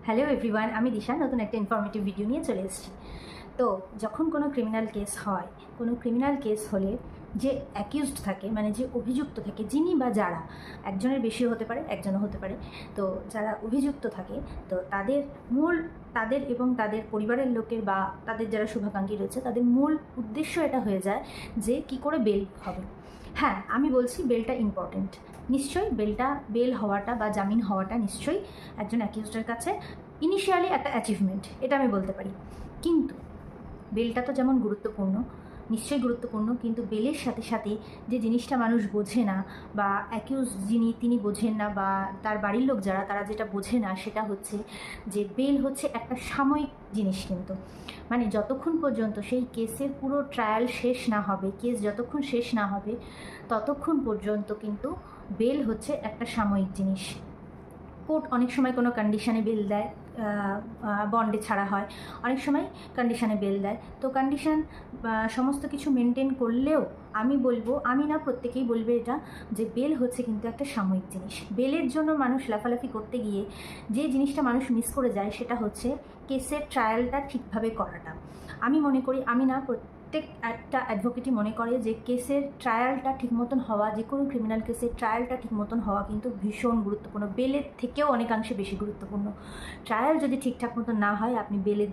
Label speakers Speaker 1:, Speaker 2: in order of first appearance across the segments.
Speaker 1: Hello everyone, আমি দিশা নতুন একটা ইনফরমেটিভ ভিডিও নিয়ে চলে এসেছি। তো যখন কোনো ক্রিমিনাল কেস হয়, কোনো ক্রিমিনাল কেস হলে যে অ্যাকিউজড থাকে, মানে যে অভিযুক্ত থাকে, যিনি বা যারা, একজনের বেশিও হতে পারে, একজনও হতে পারে, তো যারা অভিযুক্ত থাকে, তো তাদের এবং তাদের পরিবারের লোকের বা তাদের যারা শুভাকাঙ্ক্ষী রয়েছে, তাদের মূল উদ্দেশ্য এটা হয়ে যায় যে কি করে বেল হবে। হ্যাঁ, আমি বলছি বেলটা ইম্পর্টেন্ট। নিশ্চয়ই বেল হওয়াটা বা জামিন হওয়াটা নিশ্চয়ই একজন অ্যাকিউজডের কাছে ইনিশিয়ালি একটা অ্যাচিভমেন্ট, এটা আমি বলতে পারি। কিন্তু বেলটা তো যেমন গুরুত্বপূর্ণ, নিশ্চয়ই গুরুত্বপূর্ণ, কিন্তু বেলের সাথে সাথে যে জিনিসটা মানুষ বোঝে না বা অ্যাকিউজ তিনি বোঝেন না বা তার বাড়ির লোক যারা, তারা যেটা বোঝে না সেটা হচ্ছে যে বেল হচ্ছে একটা সাময়িক জিনিস। কিন্তু মানে যতক্ষণ পর্যন্ত সেই কেসের পুরো ট্রায়াল শেষ না হবে, কেস যতক্ষণ শেষ না হবে, ততক্ষণ পর্যন্ত কিন্তু বেল হচ্ছে একটা সাময়িক জিনিস। কোর্ট অনেক সময় কোনো কন্ডিশনে বেল দেয়, বন্ডে ছাড়া হয়, অনেক সময় কন্ডিশনে বেল দেয়। তো কন্ডিশন সমস্ত কিছু মেনটেন করলেও আমি বলবো, আমি না, প্রত্যেকেই বলবে এটা, যে বেল হচ্ছে কিন্তু একটা সাময়িক জিনিস। বেলের জন্য মানুষ লাফালাফি করতে গিয়ে যে জিনিসটা মানুষ মিস করে যায় সেটা হচ্ছে কেসের ট্রায়ালটা ঠিকভাবে করাটা। আমি মনে করি, আমি না, প্রত্যেক একটা অ্যাডভোকেটই মনে করে যে কেসের ট্রায়ালটা ঠিক মতন হওয়া, যে কোনো ক্রিমিনাল কেসের ট্রায়ালটা ঠিক মতন হওয়া কিন্তু ভীষণ গুরুত্বপূর্ণ, বেলের থেকেও অনেকাংশে বেশি গুরুত্বপূর্ণ। ট্রায়াল যদি ঠিকঠাক মতন না হয়, আপনি বেলে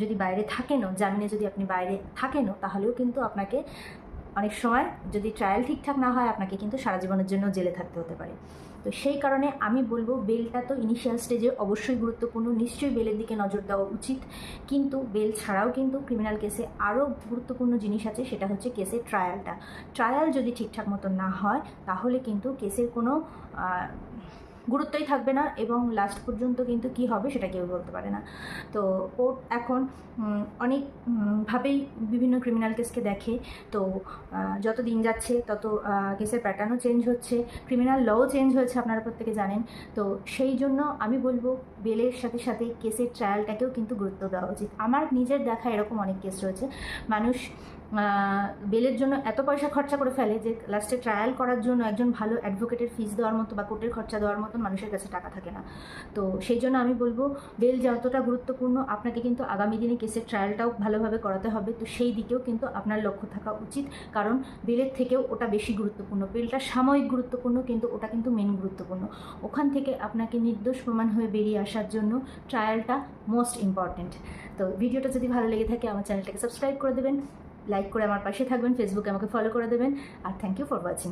Speaker 1: যদি বাইরে থাকেনও, জামিনে যদি আপনি বাইরে থাকেনও, তাহলেও কিন্তু আপনাকে অনেক সময়, যদি ট্রায়াল ঠিকঠাক না হয়, আপনাকে কিন্তু সারা জীবনের জন্য জেলে থাকতে হতে পারে। তো সেই কারণে আমি বলবো বেলটা তো ইনিশিয়াল স্টেজে অবশ্যই গুরুত্বপূর্ণ, নিশ্চয়ই বেলের দিকে নজর দেওয়া উচিত। কিন্তু বেল ছাড়াও কিন্তু ক্রিমিনাল কেসে আরও গুরুত্বপূর্ণ জিনিস আছে, সেটা হচ্ছে কেসের ট্রায়ালটা। ট্রায়াল যদি ঠিকঠাক মতো না হয়, তাহলে কিন্তু কেসের কোনো গুরুত্বই থাকবে না, এবং লাস্ট পর্যন্ত কিন্তু কি হবে সেটা কেউ বলতে পারে না। তো কোর্ট এখন অনেকভাবেই বিভিন্ন ক্রিমিনাল কেসকে দেখে। তো যত দিন যাচ্ছে তত কেসের প্যাটার্নও চেঞ্জ হচ্ছে, ক্রিমিনাল লও চেঞ্জ হয়েছে, আপনারা প্রত্যেকে জানেন। তো সেই জন্য আমি বলবো বেলের সাথে সাথে কেসের ট্রায়ালটাকেও কিন্তু গুরুত্ব দেওয়া উচিত। আমার নিজের দেখা এরকম অনেক কেস রয়েছে, মানুষ বেলের জন্য এত পয়সা খরচা করে ফেলে যে লাস্টে ট্রায়াল করার জন্য একজন ভালো অ্যাডভোকেটের ফিস দেওয়ার মতো বা কোর্টের খরচা দেওয়ার মতন মানুষের কাছে টাকা থাকে না। তো সেই জন্য আমি বলবো বেল যতটা গুরুত্বপূর্ণ, আপনাকে কিন্তু আগামী দিনে কেসের ট্রায়ালটাও ভালোভাবে করাতে হবে। তো সেই দিকেও কিন্তু আপনার লক্ষ্য থাকা উচিত, কারণ বেলের থেকেও ওটা বেশি গুরুত্বপূর্ণ। বেলটা সাময়িক গুরুত্বপূর্ণ, কিন্তু ওটা কিন্তু মেন গুরুত্বপূর্ণ। ওখান থেকে আপনাকে নির্দোষ প্রমাণ হয়ে বেরিয়ে আসার জন্য ট্রায়ালটা মোস্ট ইম্পর্ট্যান্ট। তো ভিডিওটা যদি ভালো লেগে থাকে, আমার চ্যানেলটাকে সাবস্ক্রাইব করে দেবেন, লাইক করে আমার পাশে থাকবেন, ফেসবুকে আমাকে ফলো করে দেবেন, আর থ্যাংক ইউ ফর ওয়াচিং।